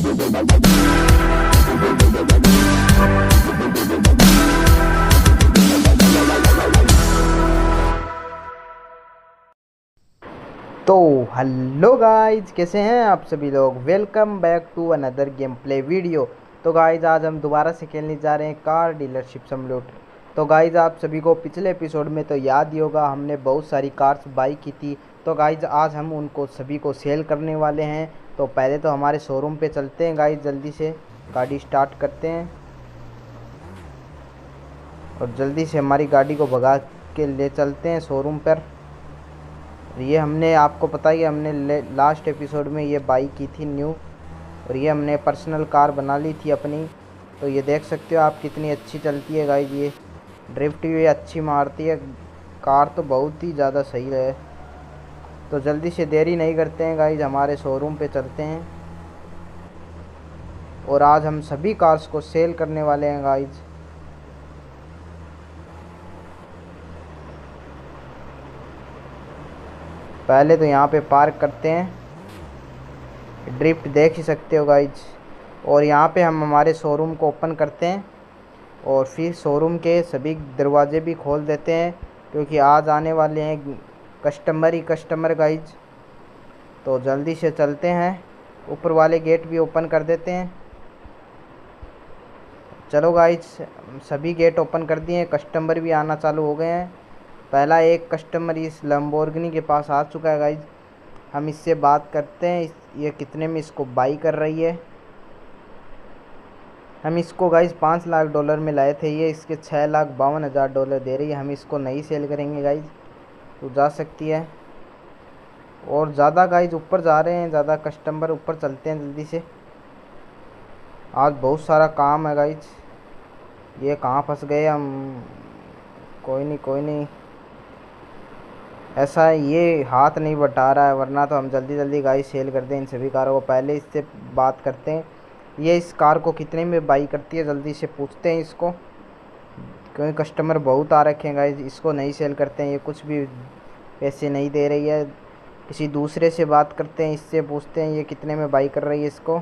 तो hello guys, कैसे हैं आप सभी लोग। Welcome back to another game play video. तो गाइज आज हम दोबारा से खेलने जा रहे हैं कार डीलरशिप सिम्युलेटर। तो गाइज आप सभी को पिछले एपिसोड में तो याद ही होगा, हमने बहुत सारी कार्स बाई की थी। तो गाइज आज हम उनको सभी को सेल करने वाले हैं। तो पहले तो हमारे शोरूम पे चलते हैं गाइज, जल्दी से गाड़ी स्टार्ट करते हैं और जल्दी से हमारी गाड़ी को भगा के ले चलते हैं शोरूम पर। ये हमने, आपको पता ही, हमने लास्ट एपिसोड में ये बाई की थी न्यू, और ये हमने पर्सनल कार बना ली थी अपनी। तो ये देख सकते हो आप कितनी अच्छी चलती है गाइज, ये ड्रिफ्ट भी अच्छी मारती है कार, तो बहुत ही ज़्यादा सही है। तो जल्दी से देरी नहीं करते हैं गाइज, हमारे शोरूम पे चलते हैं और आज हम सभी कार्स को सेल करने वाले हैं गाइज। पहले तो यहाँ पे पार्क करते हैं, ड्रिफ्ट देख ही सकते हो गाइज। और यहाँ पे हम हमारे शोरूम को ओपन करते हैं और फिर शोरूम के सभी दरवाजे भी खोल देते हैं, क्योंकि आज आने वाले हैं कस्टमर ही कस्टमर गाइज। तो जल्दी से चलते हैं, ऊपर वाले गेट भी ओपन कर देते हैं। चलो गाइज, सभी गेट ओपन कर दिए, कस्टमर भी आना चालू हो गए हैं। पहला एक कस्टमर इस लैम्बोर्गिनी के पास आ चुका है गाइज, हम इससे बात करते हैं ये कितने में इसको बाई कर रही है। हम इसको गाइज $5 लाख में लाए थे, ये इसके $6,52,000 दे रही है। हम इसको नहीं सेल करेंगे गाइज, तो जा सकती है। और ज़्यादा गाइज ऊपर जा रहे हैं, ज़्यादा कस्टमर, ऊपर चलते हैं जल्दी से। आज बहुत सारा काम है गाइज, ये कहाँ फंस गए हम। कोई नहीं कोई नहीं, ऐसा है ये हाथ नहीं बटा रहा है, वरना तो हम जल्दी जल्दी गाइस सेल कर दें इन सभी कारों को। पहले इससे बात करते हैं, ये इस कार को कितने में बाई करती है, जल्दी से पूछते हैं इसको, क्योंकि कस्टमर बहुत आ रखे हैं गाइस। इसको नहीं सेल करते हैं, ये कुछ भी पैसे नहीं दे रही है। किसी दूसरे से बात करते हैं, इससे पूछते हैं ये कितने में बाई कर रही है इसको।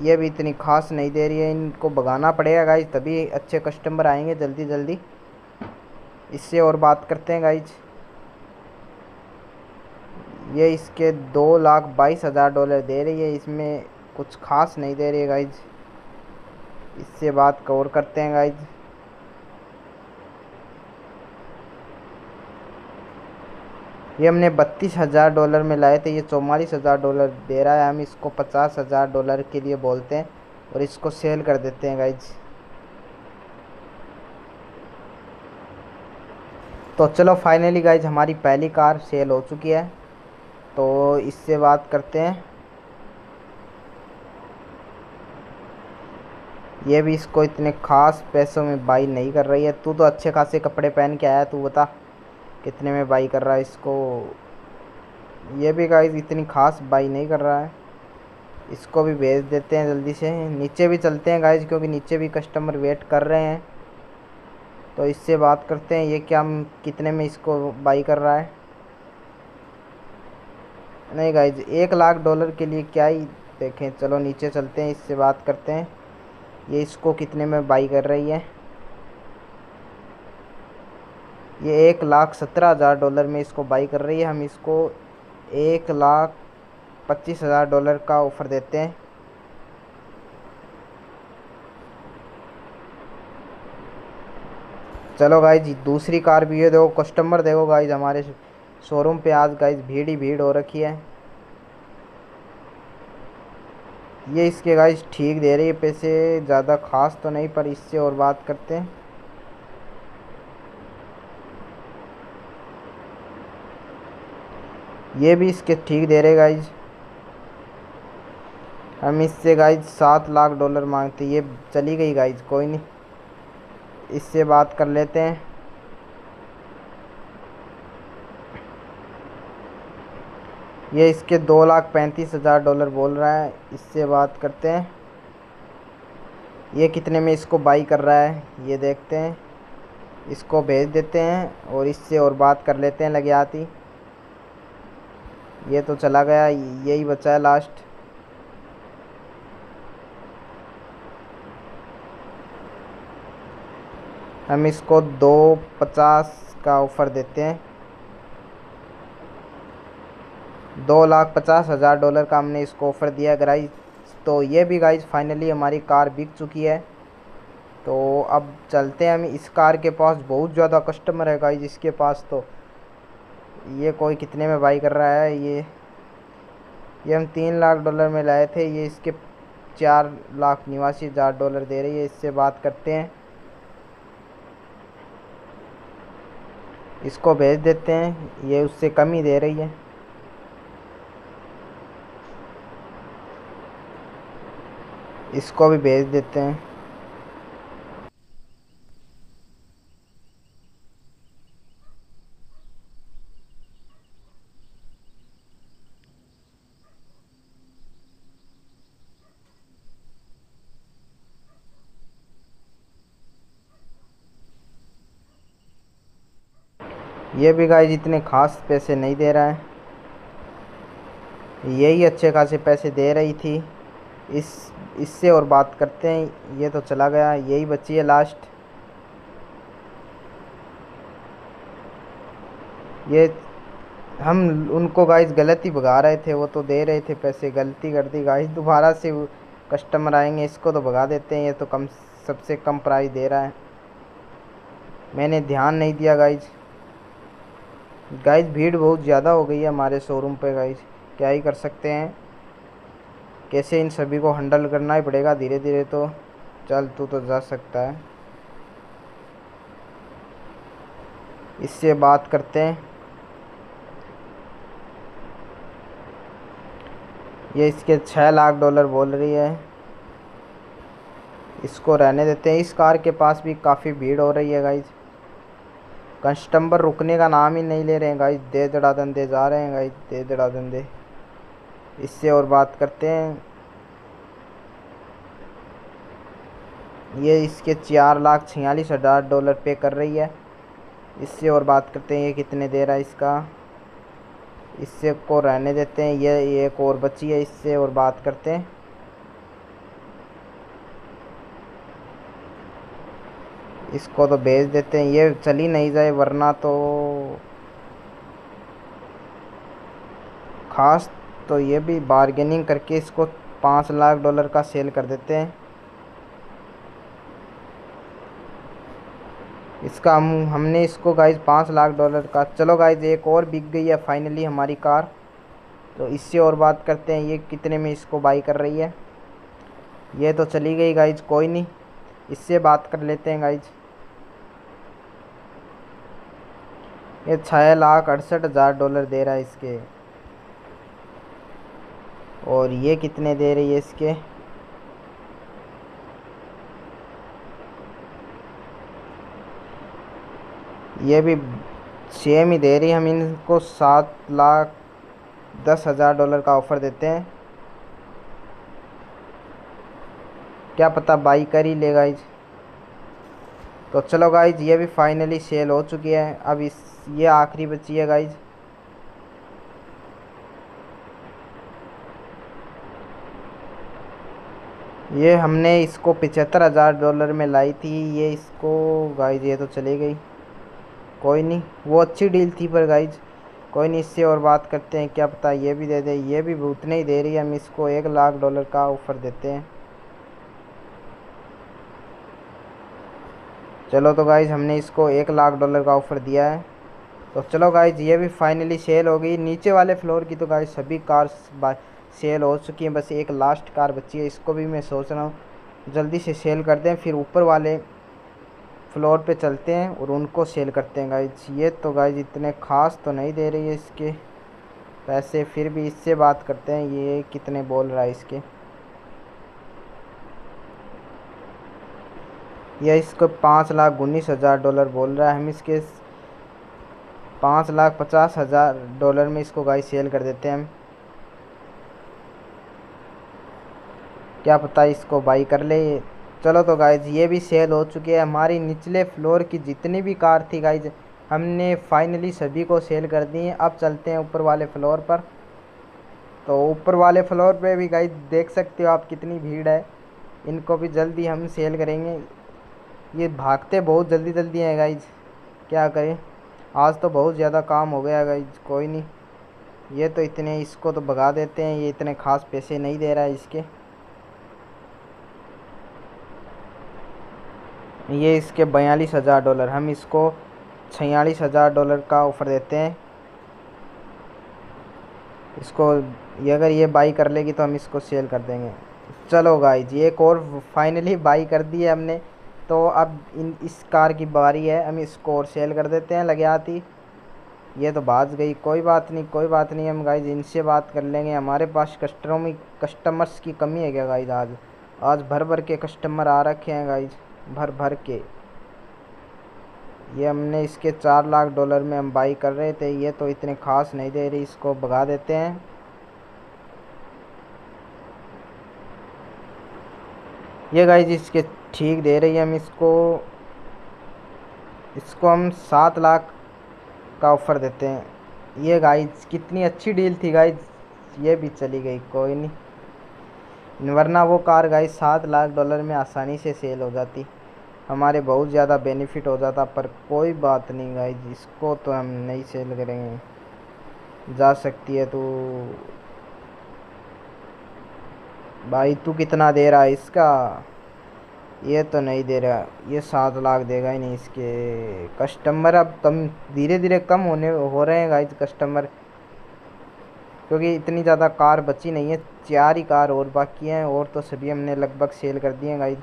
ये भी इतनी खास नहीं दे रही है, इनको भगाना पड़ेगा गाइस, तभी अच्छे कस्टमर आएंगे जल्दी जल्दी। इससे और बात करते हैं गाइज। ये इसके $2,22,000 दे रही है, इसमें कुछ खास नहीं दे रही है गाइज। इससे बात और करते हैं गाइज। ये हमने $32,000 में लाए थे, ये $44,000 दे रहा है। हम इसको $50,000 के लिए बोलते हैं और इसको सेल कर देते हैं गाइज। तो चलो फाइनली गाइज हमारी पहली कार सेल हो चुकी है, तो इससे बात करते हैं। ये भी इसको इतने खास पैसों में बाई नहीं कर रही है। तू तो अच्छे खासे कपड़े पहन के आया, तू बता कितने में बाई कर रहा है इसको। ये भी गाइज इतनी खास बाई नहीं कर रहा है, इसको भी भेज देते हैं जल्दी से। नीचे भी चलते हैं गाइज, क्योंकि नीचे भी कस्टमर वेट कर रहे हैं। तो इससे बात करते हैं, ये क्या कितने में इसको बाई कर रहा है। नहीं गाइज, $1,00,000 के लिए क्या ही देखें। चलो नीचे चलते हैं, इससे बात करते हैं ये इसको कितने में बाई कर रही है। ये $1,17,000 में इसको बाई कर रही है। हम इसको $1,25,000 का ऑफ़र देते हैं। चलो गाइज दूसरी कार भी है, देखो कस्टमर देखो गाइज, हमारे शोरूम पे आज गाइज भीड़ ही भीड़ हो रखी है। ये इसके गाइज ठीक दे रही है पैसे, ज़्यादा खास तो नहीं, पर इससे और बात करते हैं। ये भी इसके ठीक दे रहे गाइज। हम इससे गाइज $7,00,000 मांगते, ये चली गई गाइज, कोई नहीं, इससे बात कर लेते हैं। ये इसके $2,35,000 बोल रहा है, इससे बात करते हैं ये कितने में इसको बाई कर रहा है, ये देखते हैं। इसको भेज देते हैं और इससे और बात कर लेते हैं लगे आती। ये तो चला गया, यही बचा है लास्ट। हम इसको 250 का ऑफ़र देते हैं। $2,50,000 का हमने इसको ऑफ़र दिया गाइस। तो ये भी गाइस फाइनली हमारी कार बिक चुकी है। तो अब चलते हैं हम इस कार के पास। बहुत ज़्यादा कस्टमर है गाइस इसके पास। तो ये कोई कितने में बाई कर रहा है? ये हम $3 लाख में लाए थे, ये इसके $4,89,000 दे रही है। इससे बात करते हैं, इसको भेज देते हैं। ये उससे कम ही दे रही है। इसको भी भेज देते हैं। ये भी गाइस इतने खास पैसे नहीं दे रहा है, यही अच्छे खासे पैसे दे रही थी। इससे और बात करते हैं। ये तो चला गया, यही बची है लास्ट। ये हम उनको गाइस गलत ही भगा रहे थे, वो तो दे रहे थे पैसे, गलती कर दी गाइस। दोबारा से कस्टमर आएंगे, इसको तो भगा देते हैं। ये तो कम, सबसे कम प्राइस दे रहा है। मैंने ध्यान नहीं दिया गाइस। भीड़ बहुत ज़्यादा हो गई है हमारे शोरूम पे गाइस। क्या ही कर सकते हैं, कैसे इन सभी को हैंडल करना ही पड़ेगा धीरे धीरे। तो चल, तू तो जा सकता है। इससे बात करते हैं। ये इसके $6 लाख बोल रही है। इसको रहने देते हैं। इस कार के पास भी काफ़ी भीड़ हो रही है गाइज। कस्टमर रुकने का नाम ही नहीं ले रहे हैं गाइज, दे दड़ा धंधे जा रहे हैं गाइज, दे दड़ा धंधे। इससे और बात करते हैं। ये इसके $4,46,000 पे कर रही है। इससे और बात करते हैं, ये कितने दे रहा है इसका। इससे को रहने देते हैं। ये एक और बची है, इससे और बात करते हैं। इसको तो भेज देते हैं, ये चली नहीं जाए वरना तो खास। तो ये भी बार्गेनिंग करके इसको $5 लाख का सेल कर देते हैं। इसका हमने इसको गाइज $5 लाख का। चलो गाइज, एक और बिक गई है फाइनली हमारी कार। तो इससे और बात करते हैं, ये कितने में इसको बाई कर रही है। ये तो चली गई गाइज, कोई नहीं, इससे बात कर लेते हैं गाइज। ये $6,68,000 दे रहा है इसके। और ये कितने दे रही है इसके। ये भी सेम ही दे रही है। हम इनको $7,10,000 का ऑफ़र देते हैं। क्या पता बाई कर ही ले गाइज। तो चलो गाइज, ये भी फाइनली सेल हो चुकी है। अब ये आखिरी बची है गाइज। ये हमने इसको $75,000 में लाई थी। ये इसको गाइज, ये तो चली गई, कोई नहीं, वो अच्छी डील थी पर गाइज, कोई नहीं। इससे और बात करते हैं, क्या पता ये भी दे दे। ये भी उतने ही दे रही है। हम इसको $1,00,000 का ऑफ़र देते हैं। चलो तो गाइज, हमने इसको $1,00,000 का ऑफ़र दिया है। तो चलो गाइज, ये भी फाइनली सेल हो गई। नीचे वाले फ्लोर की तो गाइज सभी कार्स सेल हो चुकी हैं, बस एक लास्ट कार बची है। इसको भी मैं सोच रहा हूँ जल्दी से सेल कर दें, फिर ऊपर वाले फ्लोर पे चलते हैं और उनको सेल करते हैं गाइज। ये तो गाइज इतने ख़ास तो नहीं दे रही है इसके पैसे, फिर भी इससे बात करते हैं। ये कितने बोल रहा है इसके। यह इसको $5,19,000 बोल रहा है। हम इसके $5,50,000 में इसको गाइस सेल कर देते हैं हम। क्या पता इसको बाई कर ले। चलो तो गाइज, ये भी सेल हो चुकी है। हमारी निचले फ्लोर की जितनी भी कार थी गाइज, हमने फाइनली सभी को सेल कर दी हैं। अब चलते हैं ऊपर वाले फ्लोर पर। तो ऊपर वाले फ्लोर पे भी गाइज देख सकते हो आप कितनी भीड़ है। इनको भी जल्दी हम सेल करेंगे। ये भागते बहुत जल्दी जल्दी हैं गाइज, क्या करें। आज तो बहुत ज़्यादा काम हो गया गाइज, कोई नहीं। ये तो इतने, इसको तो भगा देते हैं, ये इतने ख़ास पैसे नहीं दे रहा है इसके। ये इसके $42,000, हम इसको $46,000 का ऑफ़र देते हैं इसको। ये अगर ये बाई कर लेगी तो हम इसको सेल कर देंगे। चलो गाइज, ये एक और फाइनली बाई कर दी है हमने। तो अब इस कार की बारी है, हम इसको और सेल कर देते हैं लगे आती। ये तो भाग गई, कोई बात नहीं कोई बात नहीं, हम गाइज इनसे बात कर लेंगे। हमारे पास कस्टमर्स की कमी है क्या गाइज? आज भर भर के कस्टमर आ रखे हैं गाइज, भर भर के। ये हमने इसके $4 लाख में हम बाई कर रहे थे, ये तो इतने ख़ास नहीं दे रही, इसको भगा देते हैं। ये गाइज इसके ठीक दे रही है, हम इसको हम 7 लाख का ऑफ़र देते हैं। ये गाइज कितनी अच्छी डील थी गाइज, ये भी चली गई, कोई नहीं, वरना वो कार गाइज $7 लाख में आसानी से सेल हो जाती, हमारे बहुत ज़्यादा बेनिफिट हो जाता। पर कोई बात नहीं गाइज, इसको तो हम नहीं सेल करेंगे। जा सकती है तू भाई, तू कितना दे रहा है इसका? ये तो नहीं दे रहा, ये 7 लाख देगा ही नहीं इसके। कस्टमर अब कम, धीरे धीरे कम हो रहे हैं गाइज कस्टमर, क्योंकि इतनी ज़्यादा कार बची नहीं है, 4 ही कार और बाकी हैं, और तो सभी हमने लगभग सेल कर दिए हैं गाइज।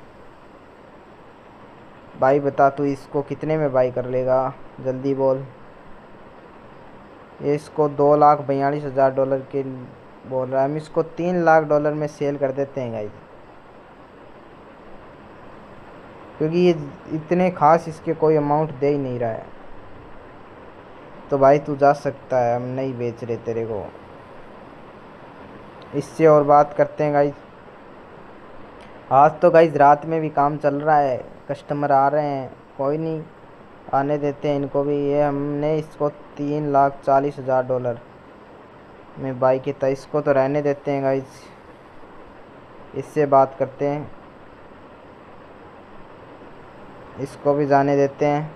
भाई बता तू इसको कितने में बाई कर लेगा, जल्दी बोल। ये इसको $2,42,000 के बोल रहा है, हम इसको $3 लाख में सेल कर देते हैं गाइज, क्योंकि ये इतने ख़ास इसके कोई अमाउंट दे ही नहीं रहा है। तो भाई तू जा सकता है, हम नहीं बेच रहे तेरे को। इससे और बात करते हैं गाइज। आज तो गाइज रात में भी काम चल रहा है, कस्टमर आ रहे हैं, कोई नहीं, आने देते हैं इनको भी। ये हमने इसको $3,40,000 में बाई किया था, इसको तो रहने देते हैं गाइज। इससे बात करते हैं, इसको भी जाने देते हैं।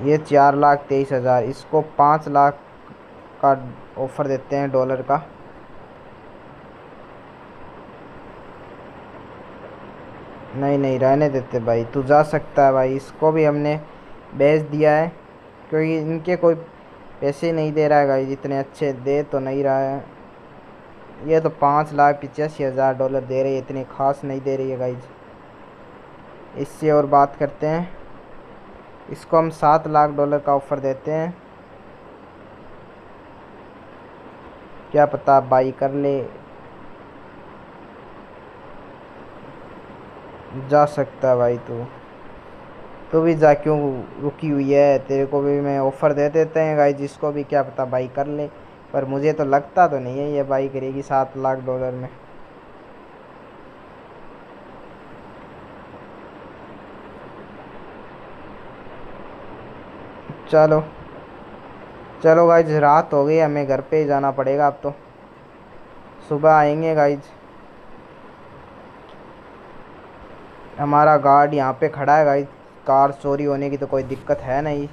ये $4,23,000, इसको $5 लाख का ऑफ़र देते हैं डॉलर का। नहीं नहीं रहने देते भाई, तू जा सकता है भाई। इसको भी हमने बेच दिया है, क्योंकि इनके कोई पैसे नहीं दे रहा है गाइज, इतने अच्छे दे तो नहीं रहा है। ये तो $5,85,000 दे रही है, इतनी ख़ास नहीं दे रही है गाइज। इससे और बात करते हैं, इसको हम $7 लाख का ऑफ़र देते हैं, क्या पता बाई कर ले। जा सकता है भाई, तू भी जा, क्यों रुकी हुई है? तेरे को भी मैं ऑफ़र दे देते हैं गाइज, जिसको भी क्या पता बाई कर ले। पर मुझे तो लगता तो नहीं है ये बाई करेगी $7 लाख में। चलो चलो गाइज, रात हो गई, हमें घर पे ही जाना पड़ेगा अब तो, सुबह आएंगे गाइज। हमारा गार्ड यहाँ पे खड़ा है गाइज, कार चोरी होने की तो कोई दिक्कत है नहीं,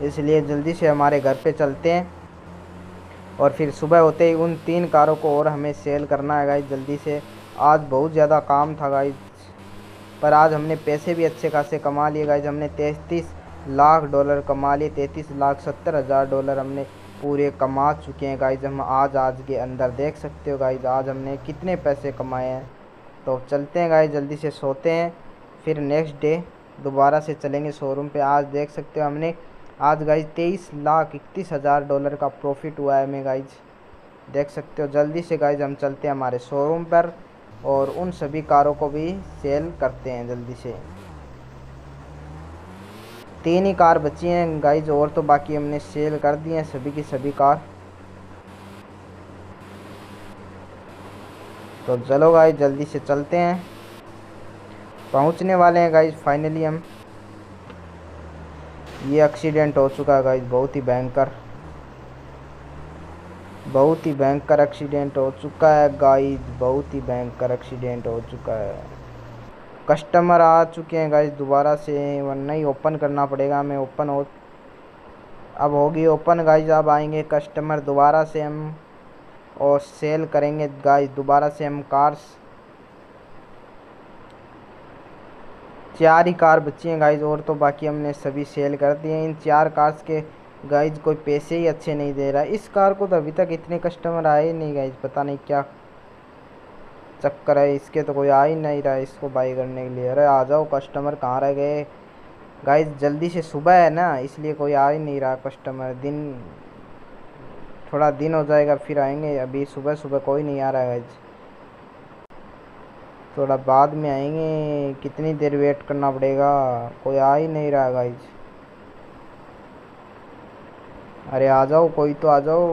इसलिए जल्दी से हमारे घर पे चलते हैं, और फिर सुबह होते ही उन 3 कारों को और हमें सेल करना है गाइज जल्दी से। आज बहुत ज़्यादा काम था गाइज, पर आज हमने पैसे भी अच्छे खासे कमा लिए गाइज। हमने $33 लाख कमा लिए, $33,70,000 हमने पूरे कमा चुके हैं गाइज हम आज के अंदर। देख सकते हो गाइज आज हमने कितने पैसे कमाए हैं। तो चलते हैं गाइज, जल्दी से सोते हैं, फिर नेक्स्ट डे दोबारा से चलेंगे शोरूम पे। आज देख सकते हो हमने आज गाइज $23,31,000 का प्रॉफिट हुआ है हमें गाइज, देख सकते हो। जल्दी से गाइज हम चलते हैं हमारे शोरूम पर, और उन सभी कारों को भी सेल करते हैं जल्दी से। 3 ही कार बची हैं गाइज, और तो बाकी हमने सेल कर दी हैं सभी की सभी कार। तो चलो गाइज जल्दी से चलते हैं, पहुंचने वाले हैं गाइज फाइनली हम। ये एक्सीडेंट हो चुका है गाइज, बहुत ही भयंकर। बहुत ही भयंकर एक्सीडेंट हो चुका है गाइस, बहुत ही भयंकर एक्सीडेंट हो चुका है। कस्टमर आ चुके हैं गाइस दोबारा से, वरना ही ओपन करना पड़ेगा हमें। ओपन हो, अब होगी ओपन गाइस। अब आएंगे कस्टमर दोबारा से हम, और सेल करेंगे गाइस दोबारा से हम कार्स। 4 ही कार बची हैं गाइस, और तो बाकी हमने सभी सेल कर दिए हैं। इन 4 कार्स के गाइस कोई पैसे ही अच्छे नहीं दे रहा। इस कार को तो अभी तक इतने कस्टमर आए ही नहीं गाइस, पता नहीं क्या चक्कर है। इसके तो कोई आ ही नहीं रहा है इसको बाई करने के लिए। अरे आ जाओ कस्टमर, कहाँ रह गए गाइस? जल्दी से, सुबह है ना इसलिए कोई आ ही नहीं रहा कस्टमर। थोड़ा दिन हो जाएगा फिर आएंगे, अभी सुबह सुबह कोई नहीं आ रहा है गाइस। थोड़ा बाद में आएंगे, कितनी देर वेट करना पड़ेगा, कोई आ ही नहीं रहा गाइस। अरे आ जाओ, कोई तो आ जाओ।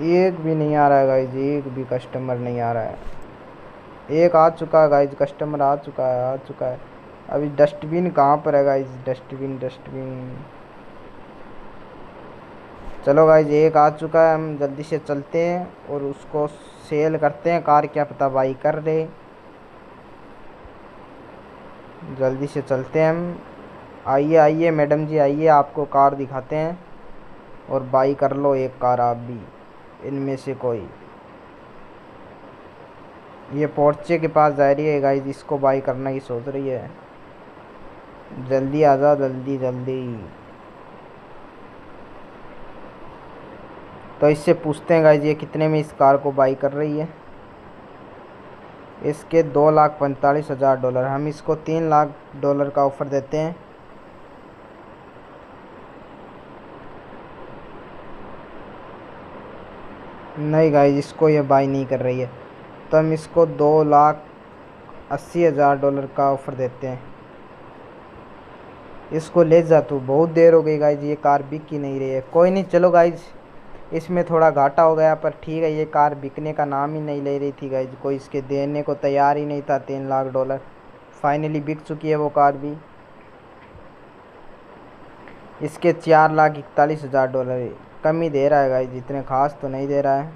एक भी नहीं आ रहा है गाइस, एक भी कस्टमर नहीं आ रहा है। एक आ चुका है गाइस, कस्टमर आ चुका है, आ चुका है। अभी डस्टबिन कहाँ पर है गाइस? Dustbin, dustbin. चलो गाइस, एक आ चुका है, हम जल्दी से चलते हैं और उसको सेल करते हैं कार। क्या पता बाई कर दे, जल्दी से चलते हैं हम। आइए आइए मैडम जी, आइए, आपको कार दिखाते हैं, और बाई कर लो एक कार आप भी इनमें से कोई। ये पोर्चे के पास जा रही है गाइस, इसको बाई करना की सोच रही है। जल्दी आ जाओ, जल्दी जल्दी। तो इससे पूछते हैं गाइस ये कितने में इस कार को बाई कर रही है। इसके $2,45,000। हम इसको $3 लाख का ऑफ़र देते हैं। नहीं गाइस, इसको ये बाई नहीं कर रही है, तो हम इसको $2,80,000 का ऑफ़र देते हैं। इसको ले जा तू, बहुत देर हो गई गाइस, ये कार बिक ही नहीं रही है। कोई नहीं, चलो गाइस, इसमें थोड़ा घाटा हो गया, पर ठीक है। ये कार बिकने का नाम ही नहीं ले रही थी गाइस, कोई इसके देने को तैयार ही नहीं था। $3 लाख फाइनली बिक चुकी है वो कार भी। इसके $4,41,000 कम ही दे रहा है गाइस, इतने खास तो नहीं दे रहा है।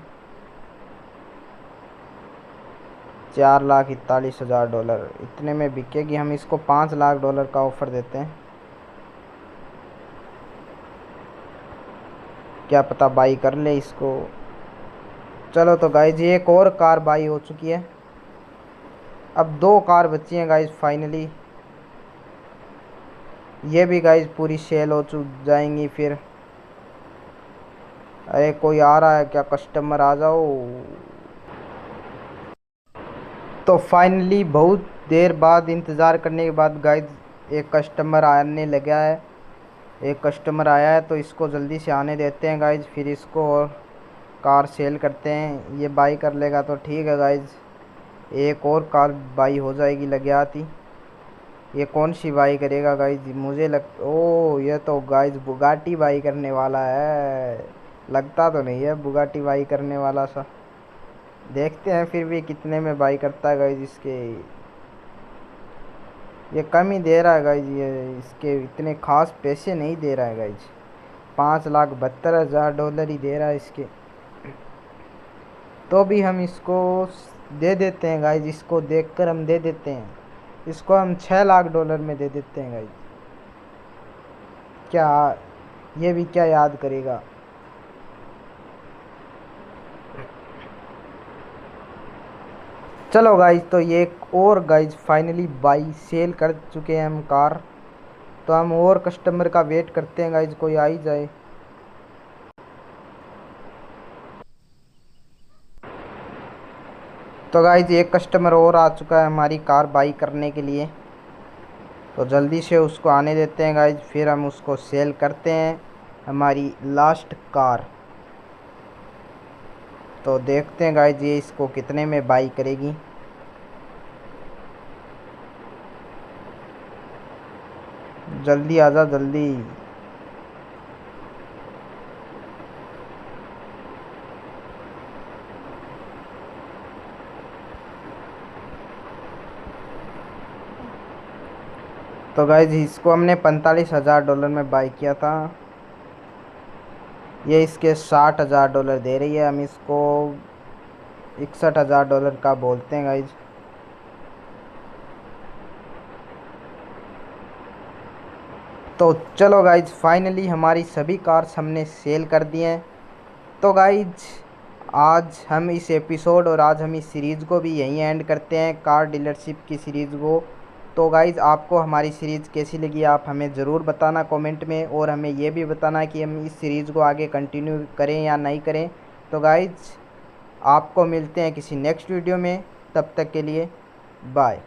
$4,41,000 इतने में बिकेगी। हम इसको $5 लाख का ऑफ़र देते हैं, क्या पता बाई कर ले इसको। चलो तो गाइज, एक और कार बाई हो चुकी है। अब 2 कार बची हैं गाइज फाइनली, ये भी गाइज पूरी सेल हो जाएंगी फिर। अरे कोई आ रहा है क्या? कस्टमर आ जाओ। तो फाइनली बहुत देर बाद इंतज़ार करने के बाद गाइज एक कस्टमर आने लगा है। एक कस्टमर आया है, तो इसको जल्दी से आने देते हैं गाइज, फिर इसको और कार सेल करते हैं। ये बाई कर लेगा तो ठीक है गाइज, एक और कार बाई हो जाएगी लगे आती। ये कौन सी बाई करेगा गाइज? मुझे ओ ये तो गाइज बुगाटी बाई करने वाला है। लगता तो नहीं है बुगाटी बाई करने वाला सा। देखते हैं फिर भी कितने में बाई करता है गाइज इसके। ये कम ही दे रहा है गाइज, ये इसके इतने खास पैसे नहीं दे रहा है गाइज। $5,72,000 ही दे रहा है इसके। तो भी हम इसको दे देते हैं गाइज, इसको देखकर हम दे देते हैं। इसको हम $6 लाख में दे देते हैं गाइज। क्या ये भी क्या याद करेगा? चलो गाइज, तो ये एक और गाइज फाइनली बाई सेल कर चुके हैं हम कार। तो हम और कस्टमर का वेट करते हैं गाइज, कोई आ ही जाए। तो गाइज एक कस्टमर और आ चुका है हमारी कार बाई करने के लिए, तो जल्दी से उसको आने देते हैं गाइज, फिर हम उसको सेल करते हैं हमारी लास्ट कार। तो देखते हैं गाइज ये इसको कितने में बाई करेगी। जल्दी आजा जल्दी। तो गाइज इसको हमने $45,000 में बाई किया था। ये इसके $60,000 दे रही है, हम इसको $61,000 का बोलते हैं गाइज। तो चलो गाइज, फाइनली हमारी सभी कार्स हमने सेल कर दी हैं। तो गाइज आज हम इस एपिसोड और आज हम इस सीरीज़ को भी यहीं एंड करते हैं, कार डीलरशिप की सीरीज़ को। तो गाइज़ आपको हमारी सीरीज़ कैसी लगी आप हमें ज़रूर बताना कमेंट में, और हमें ये भी बताना कि हम इस सीरीज़ को आगे कंटिन्यू करें या नहीं करें। तो गाइज़ आपको मिलते हैं किसी नेक्स्ट वीडियो में, तब तक के लिए बाय।